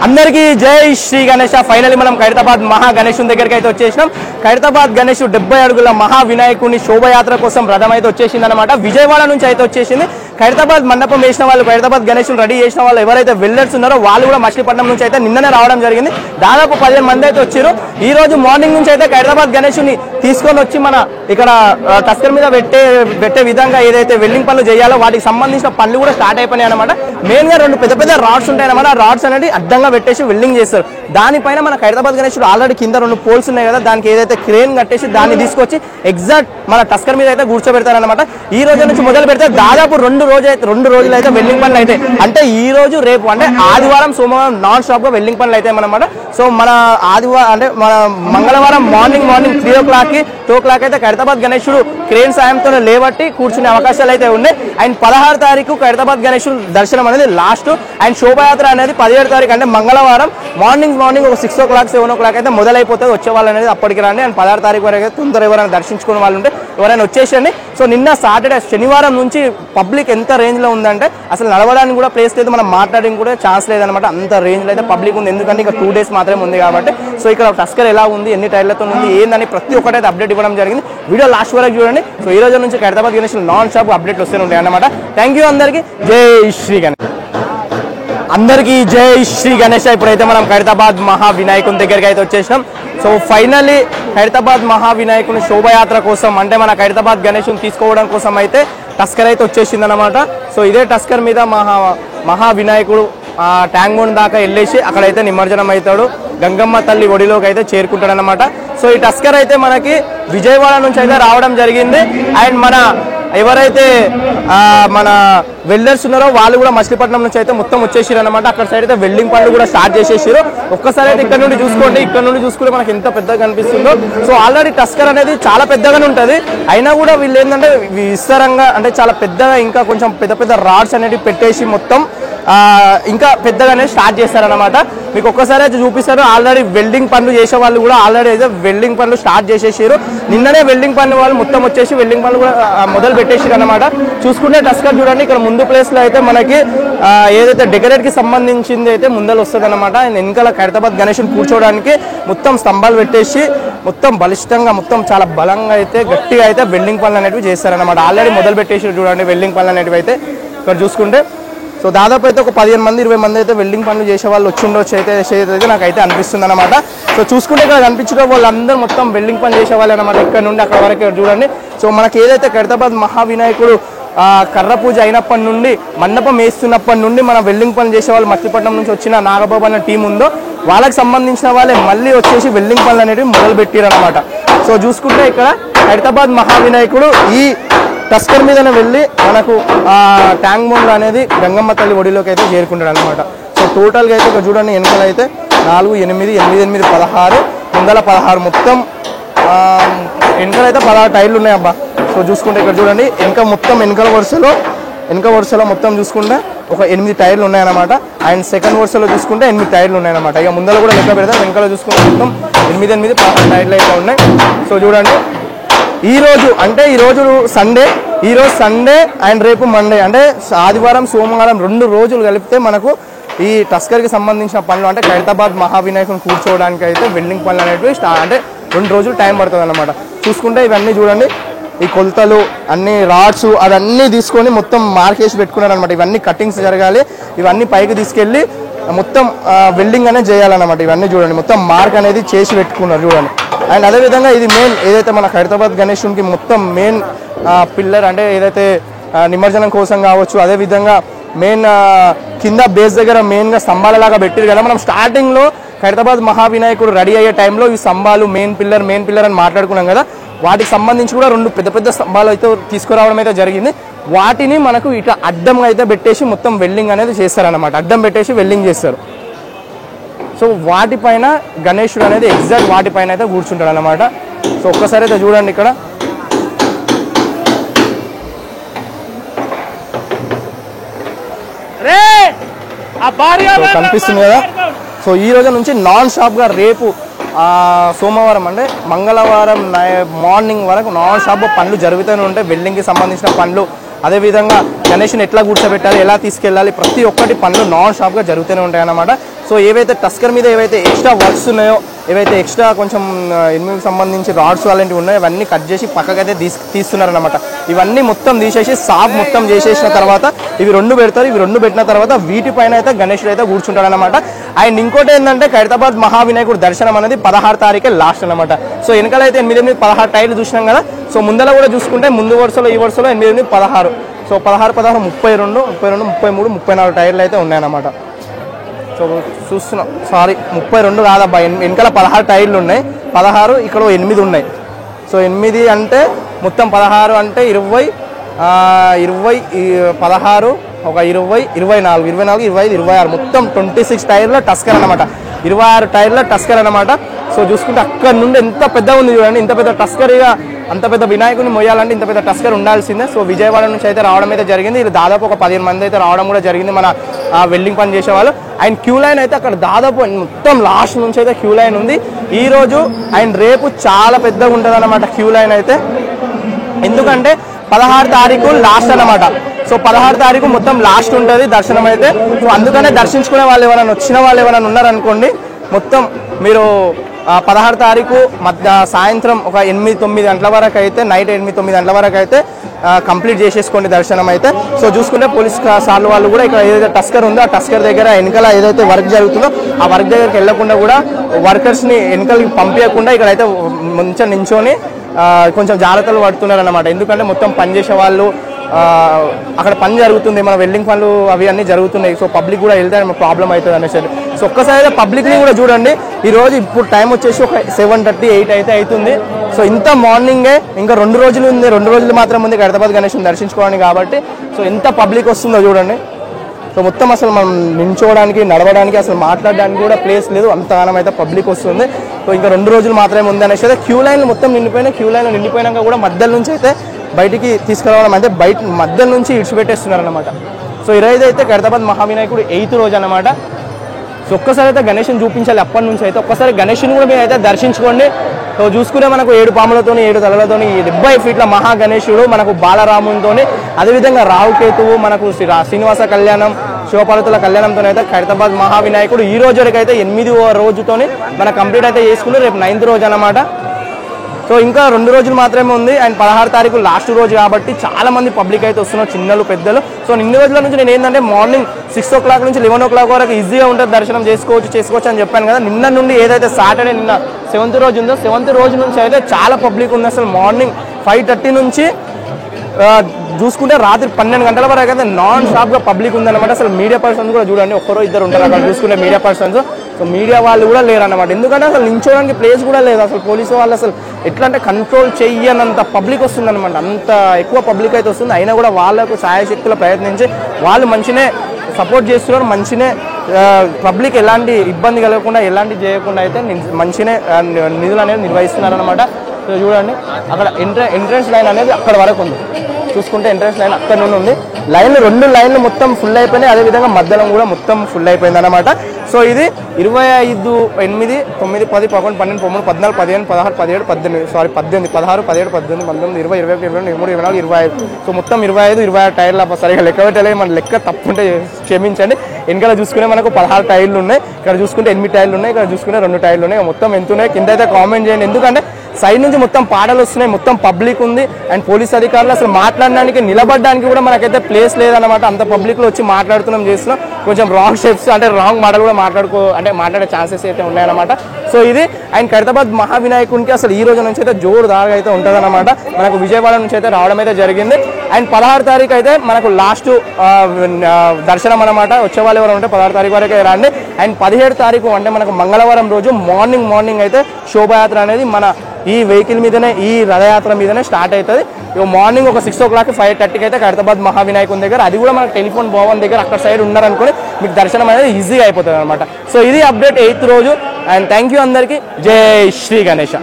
అందరికీ జై శ్రీ గణేష. ఫైనల్లీ మనం ఖైరతాబాద్ మహా గణేశుని దగ్గరికి అయితే వచ్చేసినాం. ఖైరతాబాద్ గణేశుడు 70 అడుగుల మహా వినాయకుని శోభయాత్ర కోసం రథం అయితే వచ్చేసింది అనమాట. విజయవాడ నుంచి అయితే వచ్చేసింది. ఖైరతాబాద్ మండపం వేసిన వాళ్ళు, ఖైరతాబాద్ గణేశుని రెడీ చేసిన వాళ్ళు ఎవరైతే వెల్డర్స్ ఉన్నారో వాళ్ళు కూడా మచిలీపట్నం నుంచి అయితే నిన్ననే రావడం జరిగింది. దాదాపు 15 మంది అయితే వచ్చారు. ఈ రోజు మార్నింగ్ నుంచి అయితే ఖైరతాబాద్ గణేశుని తీసుకొని వచ్చి మన ఇక్కడ టస్కర్ మీద పెట్టే విధంగా ఏదైతే వెల్డింగ్ పనులు చేయాలో వాటికి సంబంధించిన పనులు కూడా స్టార్ట్ అయిపోయినాయి అనమాట. మెయిన్ గా 2 పెద్ద రాడ్స్ ఉంటాయి అనమాట. ఆ రాడ్స్ అనేది అడ్డంగా పెట్టేసి వెల్డింగ్ చేస్తారు. దానిపైన మన ఖైరతాబాద్ గణేశుడు ఆల్రెడీ కింద 2 పోల్స్ ఉన్నాయి కదా, దానికి ఏదైతే క్రేన్ కట్టేసి దాన్ని తీసుకొచ్చి ఎగ్జాక్ట్ మన టస్కర్ మీద అయితే కూర్చోబెడతారనమాట. ఈ రోజు నుంచి మొదలు పెడితే దాదాపు 2 రోజులు అయితే వెల్డింగ్ పనులు అయితే, అంటే ఈ రోజు రేపు అంటే ఆదివారం సోమవారం నాన్ స్టాప్ గా వెల్డింగ్ పనులు అయితే అనమాట. సో మన ఆదివారం అంటే మన మంగళవారం మార్నింగ్ 3 o'clock కి 2 o'clock అయితే ఖైరతాబాద్ గణేశుడు క్రేన్ సాయంతో లేబట్టి కూర్చునే అవకాశాలు అయితే ఉన్నాయి. అండ్ 16 తారీఖు ఖైరతాబాద్ గణేశుడు దర్శనం అనేది లాస్ట్. అండ్ శోభయాత్ర అనేది 17 తారీఖు అంటే మంగళవారం మార్నింగ్ ఒక 6 o'clock 7 o'clock అయితే మొదలైపోతుంది. వచ్చే వాళ్ళు అనేది అప్పటికి రండి. అండ్ 16 తారీఖు వరకు అయితే తొందర ఎవరైనా దర్శించుకునే వాళ్ళు ఉంటే ఎవరైనా వచ్చేసండి. సో నిన్న సాటర్డే శనివారం నుంచి పబ్లిక్ ఎంత రేంజ్ లో ఉందంటే అసలు నడవడానికి కూడా ప్లేస్ లేదు, మనం మాట్లాడడానికి కూడా ఛాన్స్ లేదనమాట. అంత రేంజ్ లో అయితే పబ్లిక్ ఉంది. ఎందుకంటే ఇంకా 2 days మాత్రమే ఉంది కాబట్టి. సో ఇక్కడ టస్కర్ ఎలా ఉంది, ఎన్ని టైర్లతో ఉంది, ఏందని ప్రతి ఒక్కటైతే అప్డేట్ ఇవ్వడం జరిగింది. వీడియో లాస్ట్ వరకు చూడండి. సో ఈ రోజు నుంచి Khairatabad Ganesh non stop update వస్తూనే ఉంటాయి అన్నమాట. థ్యాంక్ యూ అందరికీ. జై శ్రీ గణేష్. అందరికీ జై శ్రీ గణేష్. ఇప్పుడైతే మనం ఖైరతాబాద్ మహా వినాయకుని దగ్గరికి అయితే వచ్చేసినాం. సో ఫైనల్లీ ఖైరతాబాద్ మహా వినాయకుని శోభయాత్ర కోసం అంటే మన ఖైరతాబాద్ గణేశుని తీసుకోవడం కోసం అయితే టస్కర్ అయితే వచ్చేసింది అనమాట. సో ఇదే టస్కర్ మీద మహా వినాయకుడు ట్యాంక్ బండ్ దాకా వెళ్ళేసి అక్కడైతే నిమజ్జనం అవుతాడు. గంగమ్మ తల్లి ఒడిలోకి అయితే చేరుకుంటాడు అనమాట. సో ఈ టస్కర్ అయితే మనకి విజయవాడ నుంచి అయితే రావడం జరిగింది. అండ్ మన ఎవరైతే మన వెల్డర్స్ ఉన్నారో వాళ్ళు కూడా మచిలీపట్నం నుంచి అయితే మొత్తం వచ్చేసారు అనమాట. అక్కడ సైడ్ అయితే వెల్డింగ్ పనులు కూడా స్టార్ట్ చేసేసారు. ఒక్కసారి అయితే ఇక్కడ నుండి చూసుకోండి, ఇక్కడ నుండి చూసుకుంటే మనకి ఎంత పెద్దగా కనిపిస్తుందో. సో ఆల్రెడీ టస్కర్ అనేది చాలా పెద్దగానే ఉంటుంది. అయినా కూడా వీళ్ళు ఏంటంటే విస్తారంగా అంటే చాలా పెద్దగా ఇంకా కొంచెం పెద్ద రాడ్స్ అనేవి పెట్టేసి మొత్తం ఇంకా పెద్దగానే స్టార్ట్ చేస్తారనమాట. మీకు ఒక్కసారి అయితే చూపిస్తారు. ఆల్రెడీ వెల్డింగ్ పనులు చేసే వాళ్ళు కూడా ఆల్రెడీ అయితే వెల్డింగ్ పనులు స్టార్ట్ చేసేసారు. నిన్ననే వెల్డింగ్ పనులు వాళ్ళు మొత్తం వచ్చేసి వెల్డింగ్ పనులు కూడా మొదలు పెట్టేసారు అనమాట. చూసుకుంటే టస్కర్ చూడండి, ఇక్కడ ముందు ప్లేస్ లో అయితే మనకి ఏదైతే డెకరేట్ కి సంబంధించింది అయితే ముందలు వస్తుంది అనమాట. వెనకాల ఖైరతాబాద్ గణేశుని కూర్చోవడానికి మొత్తం స్తంభాలు పెట్టేసి మొత్తం బలిష్టంగా మొత్తం చాలా బలంగా అయితే గట్టిగా అయితే వెల్డింగ్ పనులు అనేవి చేస్తారనమాట. ఆల్రెడీ మొదలు పెట్టేసి చూడండి వెల్డింగ్ పనులు అనేవి అయితే ఇక్కడ చూసుకుంటే. సో దాదాపు అయితే ఒక 15 మంది 20 మంది అయితే వెల్డింగ్ పనులు చేసే వాళ్ళు వచ్చి ఉండొచ్చు అయితే నాకైతే అనిపిస్తుంది అనమాట. సో చూసుకుంటే ఇక్కడ కనిపించే వాళ్ళందరూ మొత్తం వెల్డింగ్ పనులు చేసే వాళ్ళు అనమాట. ఇక్కడ నుండి అక్కడ వరకు చూడండి. సో మనకి ఏదైతే ఖైరతాబాద్ మహావినాయకుడు కర్ర పూజ అయినప్పటి నుండి మండపం వేస్తున్నప్పటి నుండి మన వెల్డింగ్ పనులు చేసే వాళ్ళు మచిలీపట్నం నుంచి వచ్చిన నాగబాబు అనే టీం ఉందో వాళ్ళకి సంబంధించిన వాళ్ళే మళ్ళీ వచ్చేసి వెల్డింగ్ పనులు అనేవి మొదలు పెట్టారు అనమాట. సో చూసుకుంటే ఇక్కడ ఖైరతాబాద్ మహావినాయకుడు ఈ టస్కర్ మీదనే వెళ్ళి మనకు ట్యాంక్ బండ్ అనేది గంగమ్మ తల్లి ఒడిలోకి అయితే చేరుకుంటాడు అనమాట. సో టోటల్గా అయితే ఇక్కడ చూడండి వెనకాల అయితే 4, 8, 8, 16 ముందల 16 మొత్తం వెనకాల అయితే 16 టైర్లు ఉన్నాయి అబ్బా. సో చూసుకుంటే ఇక్కడ చూడండి వెనక వరుసలో మొత్తం చూసుకుంటే ఒక 8 టైర్లు ఉన్నాయన్నమాట. అండ్ సెకండ్ వరుసలో చూసుకుంటే 8 టైర్లు ఉన్నాయన్నమాట. ఇక ముందర కూడా లెక్క పెడతాం. వెనకాల చూసుకుంటే మొత్తం 8, 16 టైర్లు అయితే ఉన్నాయి. సో చూడండి ఈ రోజు సండే అండ్ రేపు మండే అంటే ఆదివారం సోమవారం 2 రోజులు కలిపితే మనకు ఈ టస్కర్కి సంబంధించిన పనులు అంటే ఖైరతాబాద్ మహావినాయకుని కూర్చోవడానికి అయితే వెల్డింగ్ పనులు అనేవి అంటే 2 రోజులు టైం పడుతుంది అనమాట. చూసుకుంటే ఇవన్నీ చూడండి, ఈ కొలతలు అన్ని రాడ్స్ అవన్నీ తీసుకొని మొత్తం మార్కేసి పెట్టుకున్నారు అనమాట. ఇవన్నీ కటింగ్స్ జరగాలి, ఇవన్నీ పైకి తీసుకెళ్ళి మొత్తం వెల్డింగ్ అనేది చేయాలన్నమాట. ఇవన్నీ చూడండి మొత్తం మార్క్ అనేది చేసి పెట్టుకున్నారు చూడండి. అండ్ అదేవిధంగా ఇది మెయిన్ ఏదైతే మన ఖైరతాబాద్ గణేశునికి మొత్తం మెయిన్ పిల్లర్ అంటే ఏదైతే నిమజ్జనం కోసం కావచ్చు, అదేవిధంగా మెయిన్ కింద బేస్ దగ్గర మెయిన్గా స్తంభాలలాగా పెట్టారు కదా. మనం స్టార్టింగ్లో ఖైరతాబాద్ మహావినాయకుడు రెడీ అయ్యే టైంలో ఈ స్తంభాలు మెయిన్ పిల్లర్ అని మాట్లాడుకున్నాం కదా, వాటికి సంబంధించి కూడా 2 పెద్ద స్తంభాలు అయితే తీసుకురావడం అయితే జరిగింది. వాటిని మనకు ఇట్లా అడ్డంగా అయితే పెట్టేసి మొత్తం వెల్డింగ్ అనేది చేస్తారనమాట. అడ్డం పెట్టేసి వెల్డింగ్ చేస్తారు. సో వాటిపైన గణేశుడు అనేది ఎగ్జాక్ట్ వాటిపైన అయితే కూర్చుంటాడు అనమాట. సో ఒక్కసారి అయితే చూడండి ఇక్కడ కనిపిస్తుంది కదా. సో ఈ రోజు నుంచి నాన్ స్టాప్గా రేపు సోమవారం అంటే మంగళవారం మార్నింగ్ వరకు నాన్ స్టాప్ పనులు జరుగుతూనే ఉంటాయి. వెల్డింగ్కి సంబంధించిన పనులు అదేవిధంగా గణేష్ని ఎట్లా కూర్చోబెట్టాలి, ఎలా తీసుకెళ్ళాలి, ప్రతి ఒక్కటి పనులు నాన్ స్టాప్గా జరుగుతూనే ఉంటాయి అన్నమాట. సో ఏవైతే టస్కర్ మీద ఏవైతే ఎక్స్ట్రా వర్క్స్ ఉన్నాయో, ఏవైతే ఎక్స్ట్రా కొంచెం ఇనుముకి సంబంధించి రాడ్స్ అలాంటివి ఉన్నాయో అవన్నీ కట్ చేసి పక్కకైతే తీస్తున్నారనమాట. ఇవన్నీ మొత్తం తీసేసి సాఫ్ మొత్తం చేసేసిన తర్వాత ఇవి 2 పెడతారు. ఇవి 2 పెట్టిన తర్వాత వీటిపైన అయితే గణేశుడు అయితే కూర్చుంటాడనమాట. అండ్ ఇంకోటి ఏంటంటే ఖైరతాబాద్ మహావినాయకుడు దర్శనం అనేది 16 తారీఖే లాస్ట్ అనమాట. సో వెనకాలైతే 8, 16 టైర్లు చూసినాం కదా. సో ముందర కూడా చూసుకుంటే ముందు వరుసలో ఈ వరుసలో 8, 16. సో 16, 16, 32, 33, 34 టైర్లు అయితే ఉన్నాయన్నమాట. సో చూస్తున్నాం, సారీ 32 కాదబ్బా, వెనకాల 16 టైర్లు ఉన్నాయి. 16 ఇక్కడ 8 ఉన్నాయి. సో 8 అంటే మొత్తం 16 అంటే 20, 16, ఒక 20, 24, 25, 26 మొత్తం 26 టైర్ల టస్కర్ అనమాట. 26 టైర్ల టస్కర్ అనమాట. సో చూసుకుంటే అక్కడ నుండి ఎంత పెద్దగా ఉంది చూడండి. ఇంత పెద్ద టస్కర్, ఇక అంత పెద్ద వినాయకుని మొయ్యాలంటే ఇంత పెద్ద టస్కర్ ఉండాల్సిందే. సో విజయవాడ నుంచి అయితే రావడం అయితే జరిగింది. ఇది దాదాపు ఒక 15 మంది అయితే రావడం కూడా జరిగింది, మన వెల్డింగ్ పని చేసేవాళ్ళు. అండ్ క్యూ లైన్ అయితే అక్కడ దాదాపు మొత్తం లాస్ట్ నుంచి అయితే క్యూ లైన్ ఉంది ఈరోజు. అండ్ రేపు చాలా పెద్దగా ఉంటుంది అన్నమాట క్యూ లైన్ అయితే. ఎందుకంటే 16 తారీఖు లాస్ట్ అనమాట. సో 16 తారీఖు మొత్తం లాస్ట్ ఉంటుంది దర్శనం అయితే. సో అందుకనే దర్శించుకునే వాళ్ళు ఎవరైనా వచ్చిన వాళ్ళు ఎవరైనా ఉన్నారనుకోండి, మొత్తం మీరు 16 తారీఖు సాయంత్రం ఒక 8, 9 గంటల వరకు అయితే, నైట్ 8, 9 గంటల వరకు అయితే కంప్లీట్ చేసేసుకోండి దర్శనం అయితే. సో చూసుకుంటే పోలీస్ సార్లు వాళ్ళు కూడా ఇక్కడ ఏదైతే టస్కర్ ఉందో ఆ టస్కర్ దగ్గర వెనకాల ఏదైతే వర్క్ జరుగుతుందో ఆ వర్క్ దగ్గరికి వెళ్లకుండా కూడా వర్కర్స్ని వెనకాలకి పంపించకుండా ఇక్కడైతే మంచిగా నించొని కొంచెం జాగ్రత్తలు పడుతున్నారు అన్నమాట. ఎందుకంటే మొత్తం పనిచేసే వాళ్ళు అక్కడ పని జరుగుతుంది, మన వెల్డింగ్ పనులు అవి అన్నీ జరుగుతున్నాయి. సో పబ్లిక్ కూడా వెళ్తే ప్రాబ్లం అవుతుంది అనేసి. సో ఒక్కసారి పబ్లిక్ని కూడా చూడండి. ఈరోజు ఇప్పుడు టైం వచ్చేసి ఒక 7:30, 8 అయితే అవుతుంది. సో ఇంత మార్నింగే ఇంకా 2 రోజులు ఉంది, 2 రోజులు మాత్రం ఉంది ఖైరతాబాద్ గణేష్ని దర్శించుకోవడానికి కాబట్టి. సో ఎంత పబ్లిక్ వస్తుందో చూడండి. సో మొత్తం అసలు మనం నించోవడానికి, నడవడానికి, అసలు మాట్లాడడానికి కూడా ప్లేస్ లేదు, అంతగానం అయితే పబ్లిక్ వస్తుంది. సో ఇంకా 2 రోజులు మాత్రమే ఉంది అనేసి అయితే క్యూ లైన్లు మొత్తం నిండిపోయినాయి. క్యూ లైన్లు నిండిపోయినాక కూడా మధ్యలో నుంచి అయితే బయటికి తీసుకురావడం అంటే బయట మధ్యలో నుంచి ఇడిచిపెట్టేస్తున్నారు అనమాట. సో ఈరోజు అయితే ఖైరతాబాద్ మహావినాయకుడు 8th రోజు అనమాట. సో ఒక్కసారి అయితే గణేష్ని చూపించాలి. అప్పటి నుంచి అయితే ఒక్కసారి గణేష్ని కూడా మీరు అయితే దర్శించుకోండి. సో చూసుకునే మనకు 7 పాములతోని 7 తలలతోని 70 ఫీట్ల మహా గణేశుడు మనకు బాలరామునితోని, అదేవిధంగా రావుకేతువు, మనకు శ్రీనివాస కళ్యాణం, శివపార్వతుల కళ్యాణంతో అయితే ఖైరతాబాద్ మహావినాయకుడు ఈ రోజు వరకు అయితే 8వ రోజుతోని మన కంప్లీట్ అయితే చేసుకుని రేపు 9th రోజు అనమాట. సో ఇంకా 2 రోజులు మాత్రమే ఉంది. అండ్ 16 తారీఖు లాస్ట్ రోజు కాబట్టి చాలా మంది పబ్లిక్ అయితే వస్తున్నారు, చిన్నలు పెద్దలు. సో ఇన్ని రోజుల నుంచి నేను ఏంటంటే మార్నింగ్ 6 o'clock నుంచి 11 o'clock వరకు ఈజీగా ఉంటుంది, దర్శనం చేసుకోవచ్చు అని చెప్పాను కదా. నిన్న నుండి ఏదైతే సాటర్డే నిన్న 7th రోజు ఉందో 7th రోజు నుంచి అయితే చాలా పబ్లిక్ ఉంది. అసలు మార్నింగ్ 5:30 నుంచి చూసుకుంటే రాత్రి 12 గంటల వరకు అయితే నాన్ స్టాప్గా పబ్లిక్ ఉందన్నమాట. అసలు మీడియా పర్సన్స్ కూడా చూడండి, ఒక్కరో ఇద్దరు ఉంటారు అక్కడ చూసుకుంటే మీడియా పర్సన్స్. సో మీడియా వాళ్ళు కూడా లేరన్నమాట. ఎందుకంటే అసలు నించోడానికి ప్లేస్ కూడా లేదు. అసలు పోలీసు వాళ్ళు అసలు ఎట్లా అంటే కంట్రోల్ చెయ్యనంత పబ్లిక్ వస్తుందన్నమాట. అంత ఎక్కువ పబ్లిక్ అయితే వస్తుంది. అయినా కూడా వాళ్ళకు సాయశక్తులు ప్రయత్నించి వాళ్ళు మంచినే సపోర్ట్ చేస్తున్నారు. మంచినే పబ్లిక్ ఎలాంటి ఇబ్బంది కలగకుండా, ఎలాంటి చేయకుండా అయితే మంచినే నిధులు అనేది నిర్వహిస్తున్నారు అనమాట. సో చూడండి అక్కడ ఎంట్రన్స్ లైన్ అనేది అక్కడ వరకు ఉంది. చూసుకుంటే ఎంట్రన్స్ లైన్ అక్కడ నుండి ఉంది. లైన్లు 2 లైన్లు మొత్తం ఫుల్ అయిపోయినాయి. అదేవిధంగా మధ్యలో కూడా మొత్తం ఫుల్ అయిపోయింది అనమాట. సో ఇది 25, 8, 9, 10, 11, 12, 13, 14, 15, 16, 17, 18, సారీ 18, 16, 17, 18, 19, 20, 21, 22, 23, 24, 25. సో మొత్తం 25, 26 టైర్ల సరిగా లెక్క పెట్టలేదు. మన లెక్క తప్పుంటే క్షమించండి. వెనకాల చూసుకునే మనకు 16 టైర్లు ఉన్నాయి. ఇక్కడ చూసుకుంటే 8 టైర్లు ఉన్నాయి. ఇక్కడ చూసుకుంటే 2 టైర్లు ఉన్నాయి. మొత్తం ఎంత ఉన్నాయి కింద అయితే కామెంట్ చేయండి. ఎందుకంటే సైడ్ నుంచి మొత్తం పాటలు వస్తున్నాయి, మొత్తం పబ్లిక్ ఉంది. అండ్ పోలీస్ అధికారులు అసలు మాట్లాడడానికి, నిలబడడానికి కూడా మనకైతే ప్లేస్ లేదన్నమాట. అంత పబ్లిక్లో వచ్చి మాట్లాడుతున్నాం, చేస్తున్నాం. కొంచెం రాంగ్ స్టెప్స్ అంటే రాంగ్ మాటలు కూడా మాట్లాడే ఛాన్సెస్ అయితే ఉన్నాయన్నమాట. సో ఇది అండ్ ఖైరతాబాద్ మహావినాయకునికి అసలు ఈ రోజు నుంచి అయితే జోరుదారుగా అయితే ఉంటుంది అనమాట. మనకు విజయవాడ నుంచి అయితే రావడం అయితే జరిగింది. అండ్ 16 తారీఖు అయితే మనకు లాస్ట్ దర్శనం అనమాట. వచ్చే వాళ్ళు ఎవరు ఉంటే 16 తారీఖు వరకే రండి. అండ్ 17 తారీఖు అంటే మనకు మంగళవారం రోజు మార్నింగ్ అయితే శోభాయాత్ర అనేది మన ఈ వెహికల్ మీదనే, ఈ రథయాత్ర మీదనే స్టార్ట్ అవుతుంది. మార్నింగ్ ఒక 6 o'clock 5:30 అయితే ఖైరతాబాద్ మహావినాయకుని దగ్గర, అది కూడా మనకు టెలిఫోన్ భవన్ దగ్గర అక్కడ సైడ్ ఉన్నారనుకోని మీకు దర్శనం అనేది ఈజీగా అయిపోతుంది అనమాట. సో ఇది అప్డేట్ 8th రోజు. అండ్ థ్యాంక్ యూ అందరికీ. జై శ్రీ గణేష.